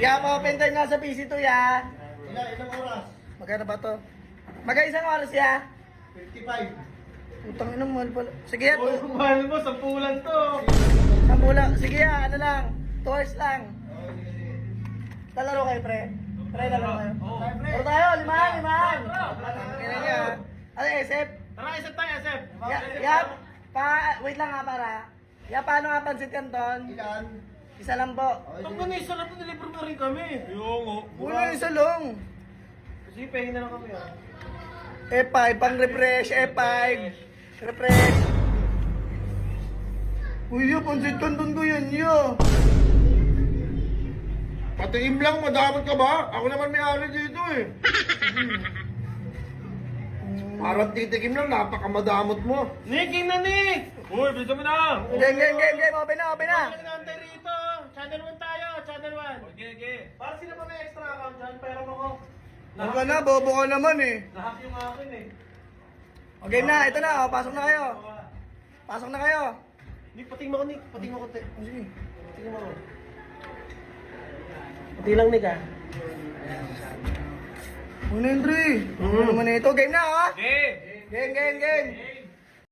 Ya, open time nga sa PC to, ya. Ilang oras? Magkano ba to? Isang oras, ya. 55. Utang ina, mahal pala. Sige, ya. Mahal mo, 10 lang to. Sambula. Sige, ya. Ano lang. 2 hours lang. Lalaro kayo, pre. Pre, lalaro kayo. Laro tayo, limahan. Kaya niya. Ano, SF? Tara, isip tayo, isip. Wait lang nga para. Ya, paano nga pansit Canton? Ilan? Isa lang po. Ang ganisa na ito, deliver na rin kami. Yung, Ulo, isa lang. Sige, pahingin na lang kami, ah. F5, pang refresh, F5. Refresh. Uy, yo, pansit Canton ko yan, yo. Patiim lang, madamot ka ba? Ako naman may ari dito eh. Parang titikim lang, napakamadamot mo. Nick, king na, Nick! Uy, bilisan mo na! Game. Open na. Ano nag-aantay rito? Channel 1 tayo, channel 1. Okay. Para sila pa may extra account dyan, pero ako. Ano ka na, bobo ka naman eh. Lahat yung akin eh. Okay na, ito na, pasok na kayo. Pasok na kayo. Nick, pating mo ko, Nick. Pating mo ko, te. Sige. Pating mo ko. Pati lang, Nick, ah. Ano yun, Dre? Ano naman ito? Game na, ha? Okay. Game.